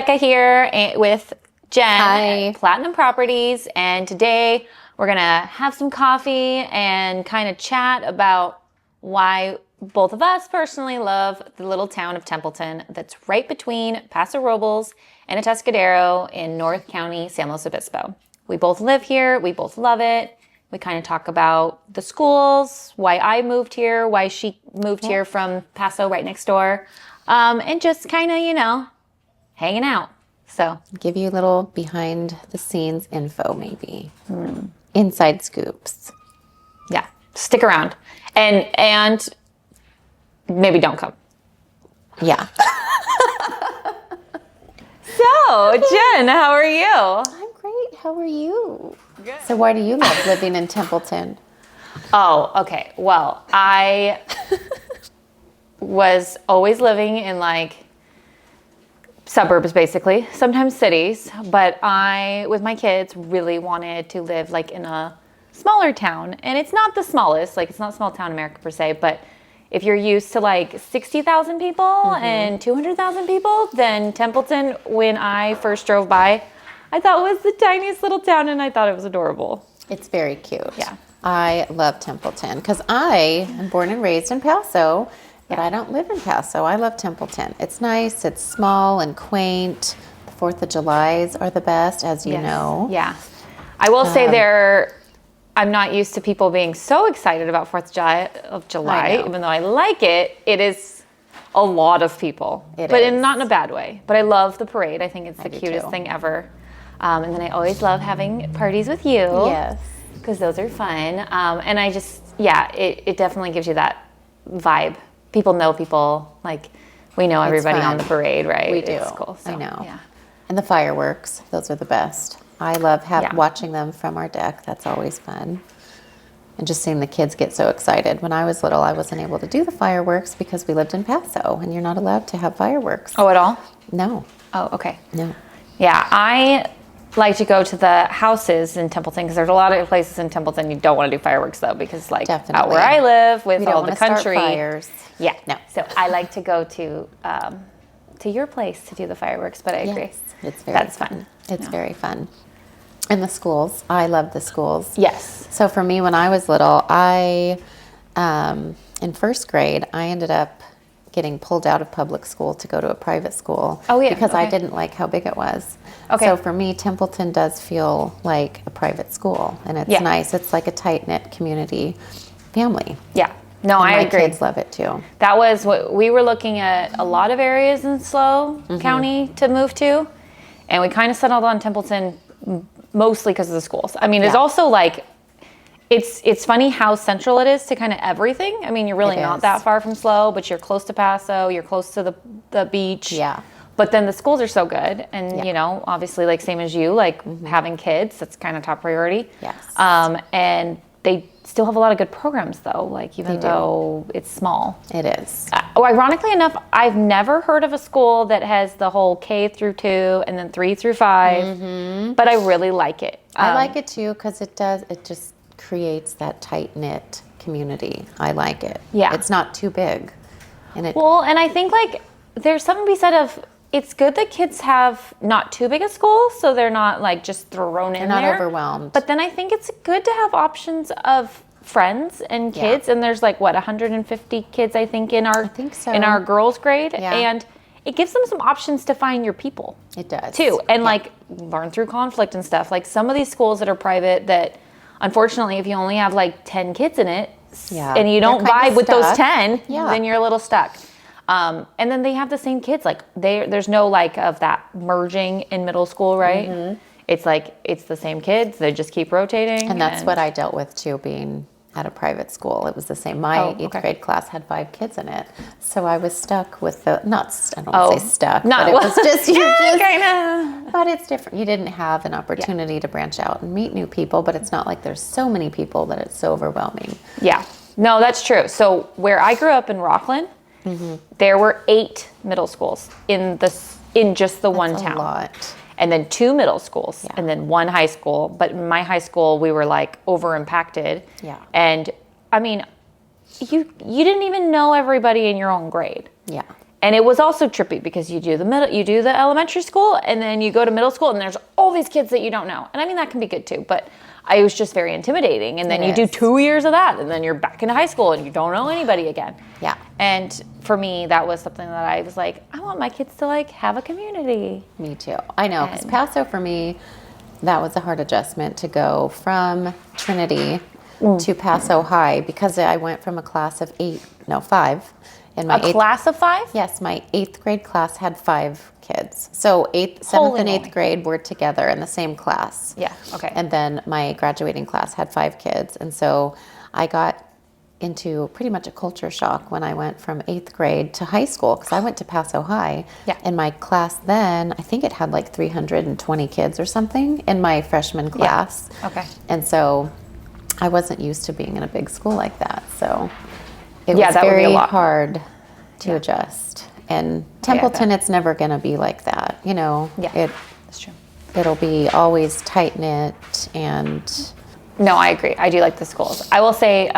Becca here with Jen at Platinum Properties, and today we're gonna have some coffee and kind of chat about why both of us personally love the little town of Templeton that's right between Paso Robles and Atascadero in North County, San Luis Obispo. We both live here, we both love it. We kind of talk about the schools, why I moved here, why she moved here from Paso right next door, and just kind of, hanging out. So give you a little behind the scenes info, maybe inside scoops. Yeah, stick around and maybe don't come. Yeah. So Jen, how are you? I'm great. How are you? Good. So why do you love living in Templeton? Oh, okay. Well, I was always living in suburbs, basically, sometimes cities, but I, with my kids, really wanted to live in a smaller town. And it's not the smallest, it's not small town America per se, but if you're used to 60,000 people and 200,000 people, then Templeton, when I first drove by, I thought was the tiniest little town, and I thought it was adorable. It's very cute. Yeah. I love Templeton because I am born and raised in Paso, but I don't live in Paso. I love Templeton. It's nice. It's small and quaint. The 4th of Julys are the best, as you know. Yeah. I will say I'm not used to people being so excited about 4th of July, even though I like it. It is a lot of people, not in a bad way. But I love the parade. I think it's the cutest thing ever. And then I always love having parties with you. Yes. Because those are fun. And I just, it definitely gives you that vibe. People know people, we know everybody on the parade, right? We do. It's cool. So, I know. Yeah. And the fireworks, those are the best. I love watching them from our deck. That's always fun. And just seeing the kids get so excited. When I was little, I wasn't able to do the fireworks because we lived in Paso, and you're not allowed to have fireworks. Oh, at all? No. Oh, okay. No. Yeah, I like to go to the houses in Templeton because there's a lot of places in Templeton you don't want to do fireworks though because Definitely. Out where I live with all the country. Start fires. Yeah. No. So I like to go to your place to do the fireworks, but I agree. Yes, it's very fun. It's very fun. And the schools. I love the schools. Yes. So for me, when I was little, in first grade, I ended up getting pulled out of public school to go to a private school. Oh, yeah. Because I didn't like how big it was. Okay. So for me, Templeton does feel like a private school, and it's nice. It's like a tight-knit community family. Yeah. No, I agree. My kids love it too. That was what we were looking at, a lot of areas in SLO County to move to, and we kind of settled on Templeton mostly because of the schools. I mean, there's also it's funny how central it is to kind of everything. I mean, you're really not that far from SLO, but you're close to Paso, you're close to the beach. Yeah. But then the schools are so good, and obviously, same as you, having kids, that's kind of top priority. Yes. And they still have a lot of good programs, though. Even though it's small, it is. Ironically enough, I've never heard of a school that has the whole K through 2 and then 3 through 5. But I really like it. I like it too because it just creates that tight knit community. I like it. Yeah. It's not too big, and and I think there's something to be said of. It's good that kids have not too big a school, so they're not just thrown in there. They're not overwhelmed. But then I think it's good to have options of friends and kids, and there's 150 kids I think in our in our girls' grade, and it gives them some options to find your people. It does too, and learn through conflict and stuff. Some of these schools that are private that, unfortunately, if you only have 10 kids in it, and you don't vibe with those 10, then you're a little stuck. And then they have the same kids. There's no of that merging in middle school, right? It's it's the same kids. They just keep rotating. And that's what I dealt with too, being at a private school. It was the same. My 8th grade class had 5 kids in it, so I was stuck with I don't say stuck, but it was just But it's different. You didn't have an opportunity to branch out and meet new people. But it's not like there's so many people that it's so overwhelming. Yeah, no, that's true. So where I grew up in Rockland. There were 8 middle schools in just the one town. A lot. And then 2 middle schools, and then 1 high school. But in my high school, we were over impacted. Yeah. And I mean, you didn't even know everybody in your own grade. Yeah. And it was also trippy because you do the elementary school, and then you go to middle school, and there's all these kids that you don't know. And I mean, that can be good too, but it was just very intimidating. And then you do 2 years of that, and then you're back into high school, and you don't know anybody again. Yeah. And for me, that was something that I was like, I want my kids to like have a community. Me too. I know, because Paso for me, that was a hard adjustment to go from Trinity to Paso High, because I went from a class of 5. In my class of 5? Yes, my 8th grade class had 5 kids. So 7th and 8th grade were together in the same class. Yeah, okay. And then my graduating class had 5 kids. And so I got into pretty much a culture shock when I went from 8th grade to high school, because I went to Paso High. Yeah. And my class then, I think it had like 320 kids or something in my freshman class. Yeah. Okay. And so I wasn't used to being in a big school like that. So it was very hard to adjust. And Templeton, it's never going to be like that. You know, that's true. It'll be always tight knit. And no, I agree. I do like the schools. I will say,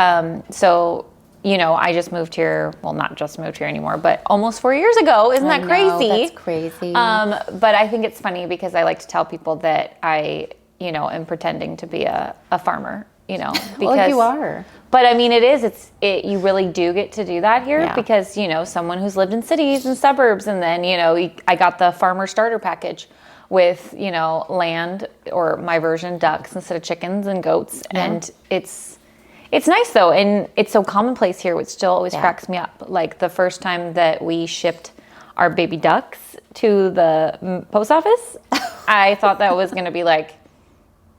so, you know, I just moved here. Well, not just moved here anymore, but almost 4 years ago. Isn't that crazy? That's crazy. But I think it's funny because I like to tell people that I, you know, am pretending to be a farmer, you know, because well, you are. But I mean, you really do get to do that here because, you know, someone who's lived in cities and suburbs, and then, you know, I got the farmer starter package with, you know, land, or my version, ducks instead of chickens and goats. Yeah. And it's nice though. And it's so commonplace here, which still always cracks me up. Like the first time that we shipped our baby ducks to the post office, I thought that was going to be like,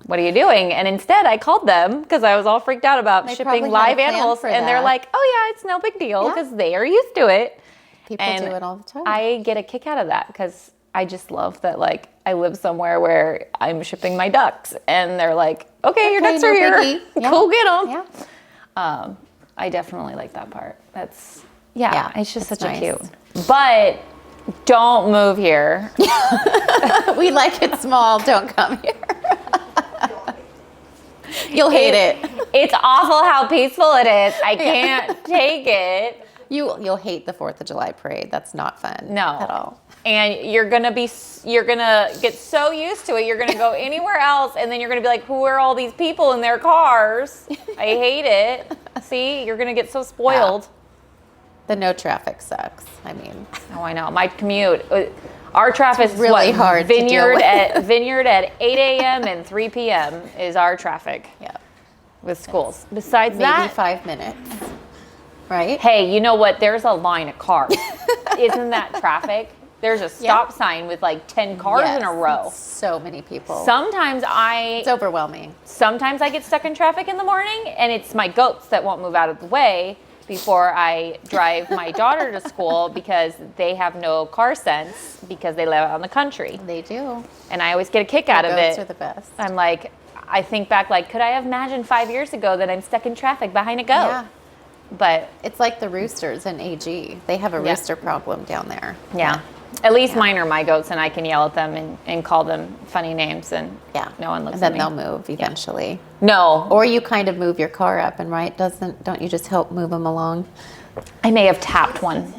what are you doing? And instead I called them because I was all freaked out about shipping live animals. And they're like, oh yeah, it's no big deal because they are used to it. People do it all the time. I get a kick out of that because I just love that, like, I live somewhere where I'm shipping my ducks and they're like, okay, your ducks are here. Go get them. Yeah. I definitely like that part. It's just such a cute. But don't move here. We like it small. Don't come here. You'll hate it. It's awful how peaceful it is. I can't take it. You'll hate the 4th of July parade. That's not fun. No. At all. And you're gonna get so used to it. You're gonna go anywhere else, and then you're gonna be like, "Who are all these people in their cars?" I hate it. See, you're gonna get so spoiled. The no traffic sucks. I mean, oh, I know. My commute, our traffic is really hard. Vineyard at 8 a.m. and 3 p.m. is our traffic. Yeah, with schools. Besides maybe that, 5 minutes. Right. Hey, you know what? There's a line of cars. Isn't that traffic? There's a stop sign with like 10 cars in a row. So many people. It's overwhelming. Sometimes I get stuck in traffic in the morning, and it's my goats that won't move out of the way before I drive my daughter to school because they have no car sense because they live out in the country. They do. And I always get a kick out of it. Goats are the best. I'm like, I think back like, could I have imagined 5 years ago that I'm stuck in traffic behind a goat? Yeah. But it's like the roosters in AG. They have a rooster problem down there. Yeah. At least mine are my goats, and I can yell at them and call them funny names, and no one looks at me. And then they'll move eventually. No. Or you kind of move your car up, and don't you just help move them along? I may have tapped one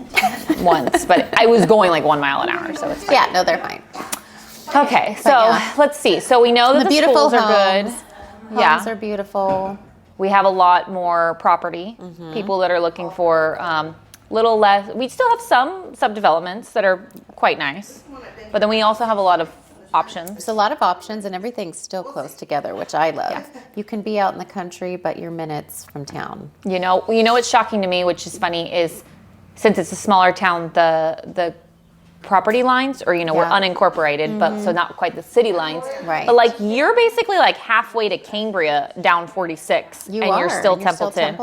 once, but I was going like 1 mile an hour, so it's fine. Yeah, no, they're fine. Okay, so let's see. So we know that the schools are good. Homes are beautiful. We have a lot more property. Mm-hmm. People that are looking for little less. We still have some subdevelopments that are quite nice, but then we also have a lot of options. There's a lot of options, and everything's still close together, which I love. Yeah. You can be out in the country, but you're minutes from town. You know what's shocking to me, which is funny, is since it's a smaller town, the property lines, or we're unincorporated, but so not quite the city lines. Right. But like you're basically like halfway to Cambria down 46, you're still Templeton.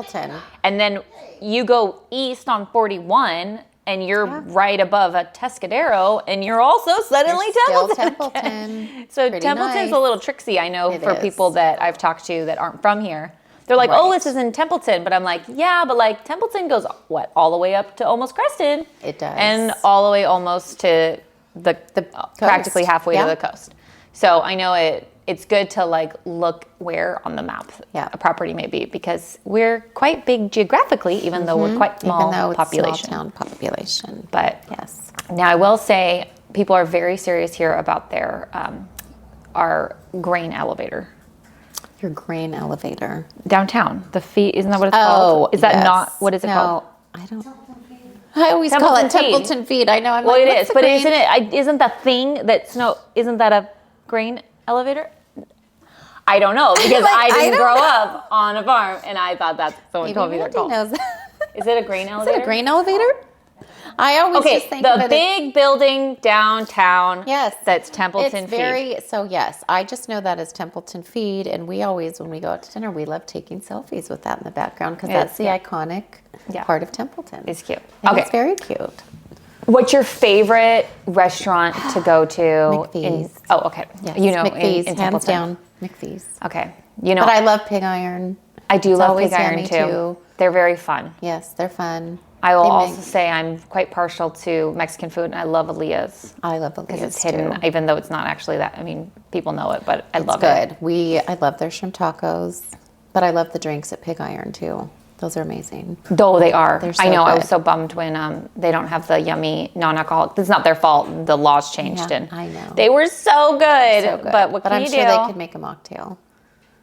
And then you go east on 41, and you're right above a Tescadero, and you're also suddenly Templeton. So Templeton's a little tricksy, I know, for people that I've talked to that aren't from here. They're like, oh, this is in Templeton. But I'm like, yeah, but like Templeton goes, all the way up to almost Creston. It does. And all the way almost to the practically halfway to the coast. So I know it's good to like look where on the map a property may be, because we're quite big geographically, even though we're quite small population. Small town population. But yes. Now I will say people are very serious here about their our grain elevator. Your grain elevator. Downtown. The fee, isn't that what it's called? Is that not, what is it called? I don't. I always call it Templeton feed. I know. Well, it is, but isn't the thing isn't that a grain elevator? I don't know, because I didn't grow up on a farm, and I thought that's someone told me they're called. Is it a grain elevator? Is it a grain elevator? I always just think of the big building downtown. Yes, that's Templeton Feed. So yes, I just know that as Templeton Feed, and we always, when we go out to dinner, we love taking selfies with that in the background, because that's the iconic part of Templeton. It's cute. It's very cute. What's your favorite restaurant to go to? McPhee's. Yes. McPhee's, in hands down. McPhee's. Okay, but I love Pig Iron. I do love Pig Iron too. They're very fun. Yes, they're fun. I will also say I'm quite partial to Mexican food, and I love Aaliyah's. I love Aaliyah's because it's hidden, even though it's not actually that. I mean, people know it, but I love it. I love their shrimp tacos, but I love the drinks at Pig Iron too. Those are amazing. Though they are. They're so I know. good. I was so bummed when they don't have the yummy non-alcoholic. It's not their fault. The laws changed, and I know they were so good. But what can you do? I'm sure they could make a mocktail.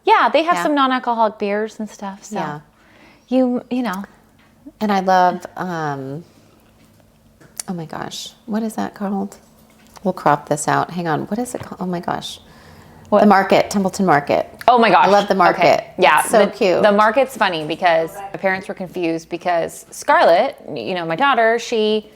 Yeah, they have some non-alcoholic beers and stuff. So you know. And I love, oh my gosh, what is that called? We'll crop this out. Hang on. What is it called? Oh my gosh. What? The market, Templeton Market. Oh my gosh. I love the market. Okay. Yeah. It's so cute. The market's funny because my parents were confused because Scarlett, my daughter, she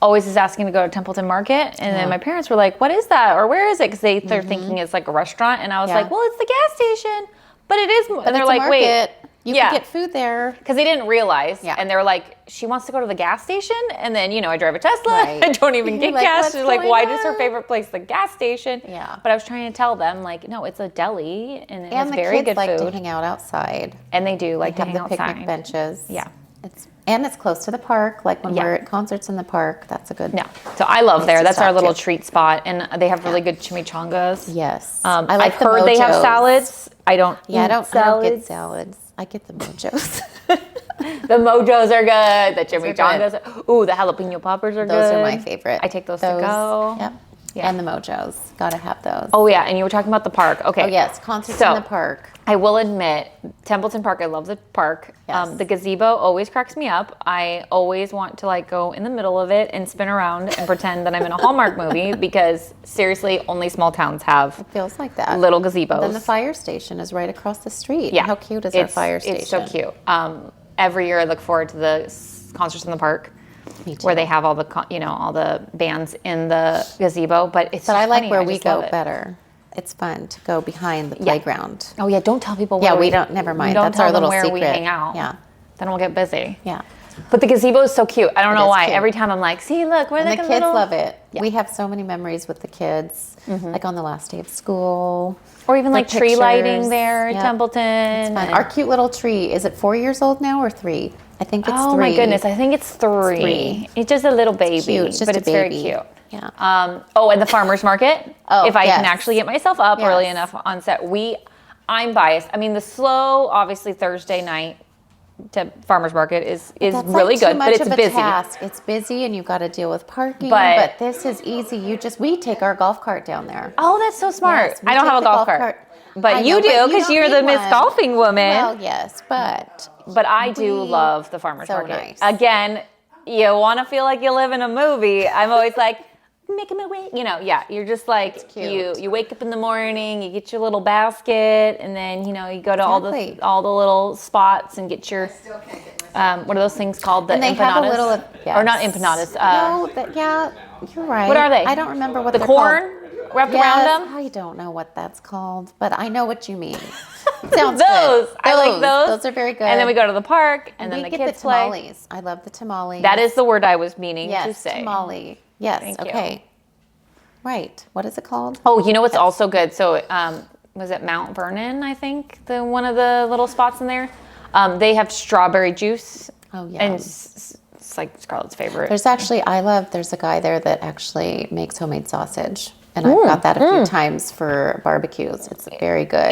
always is asking to go to Templeton Market. And then my parents were like, what is that? Or where is it? Because they're thinking it's like a restaurant. And I was like, well, it's the gas station. But it is. But and they're like, wait. You can get food there. Because they didn't realize. Yeah. And they were like, she wants to go to the gas station? And then, I drive a Tesla. Right. I don't even get gas. She's like, why is her favorite place the gas station? Yeah. But I was trying to tell them, like, no, it's a deli. And it's very good food. And the kids like to hang out outside. And they do like to hang outside. They have the picnic benches. Yeah. It's close to the park. Like when we're at concerts in the park, that's a good. Yeah. So I love there. That's our little treat spot. And they have really good chimichangas. Yes. I've heard they have salads. I don't I don't get salads. I get the mojos. The mojos are good. The chimichangas. Ooh, the jalapeno poppers are good. Those are my favorite. I take those to go. Yep. Yeah. And the mojos. Gotta have those. Oh, yeah. And you were talking about the park. Okay. Oh, yes. Concerts in the park. I will admit, Templeton Park, I love the park. Yes. The gazebo always cracks me up. I always want to go in the middle of it and spin around and pretend that I'm in a Hallmark movie, because seriously, only small towns have it feels like that. Little gazebos. Then the fire station is right across the street. Yeah. How cute is our fire station? It's so cute. Every year I look forward to the concerts in the park. Me too. Where they have all the bands in the gazebo, but I like where we go better. It's fun to go behind the playground. Oh yeah, don't tell people where we don't, never mind. That's our little secret. We hang out. Yeah. Then we'll get busy. Yeah. But the gazebo is so cute. I don't know why. Cute. Every time I'm like, see, look, we're like the kids love it. Yeah. We have so many memories with the kids, like on the last day of school. Or even like tree lighting there at Templeton. It's fun. Our cute little tree, is it 4 years old now or 3? I think it's 3. Oh my goodness, I think it's 3. It's just a little baby, it's just but it's very cute. Yeah. And the farmer's market. If I can actually get myself up early enough on set. I'm biased. I mean, the slow, obviously Thursday night to farmer's market is really good, but it's busy. Task. It's busy and you've got to deal with parking, but this is easy. We take our golf cart down there. Oh, that's so smart. Yes, I don't have a golf cart. But you do, because you're the Miss Golfing woman. Well, yes, but I do love the farmer's market. Nice. Again, you want to feel like you live in a movie. I'm always like, making my way. You're just like, you wake up in the morning, you get your little basket, and then, you go to all the little spots and get your, what are those things called? The empanadas? Or not empanadas. You're right. What are they? I don't remember what they're corn called. wrapped around them? I don't know what that's called, but I know what you mean. Sounds those. Good. I like those. Those are very good. And then we go to the park, and then the kids play. Tamales. I love the tamales. That is the word I was meaning to say. Tamale. Yes. Thank you. You. Right. What is it called? Oh, you know what's also good? So, was it Mount Vernon, I think, one of the little spots in there? They have strawberry juice. Oh, yeah. And it's like Scarlett's favorite. There's a guy there that actually makes homemade sausage. And I've got that a few times for barbecues. It's very good.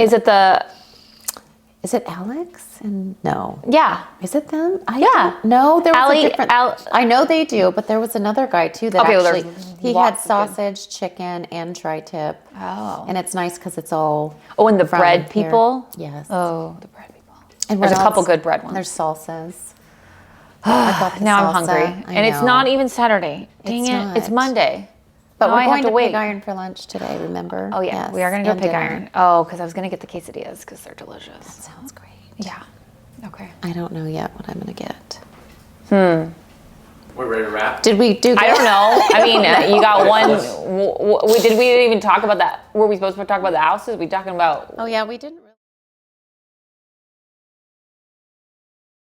Is it Alex? And no. Yeah. Is it them? No, there was a different. I know they do, but there was another guy too that he had sausage, chicken, and tri-tip. Oh. And it's nice because it's all. Oh, and the bread people? Yes. Oh, the bread people. And there's a couple good bread ones. There's salsas. Now I'm hungry. And it's not even Saturday. Dang it. It's Monday. But we're going to Pig Iron for lunch today, remember? Oh, yeah. We are going to go Pig Iron. Oh, because I was going to get the quesadillas because they're delicious. That sounds great. Yeah. Okay. I don't know yet what I'm going to get. We're ready to wrap? Did we do good? I don't know. I mean, you got one. Did we even talk about that? Were we supposed to talk about the houses? We talking about? Oh, yeah, we didn't really.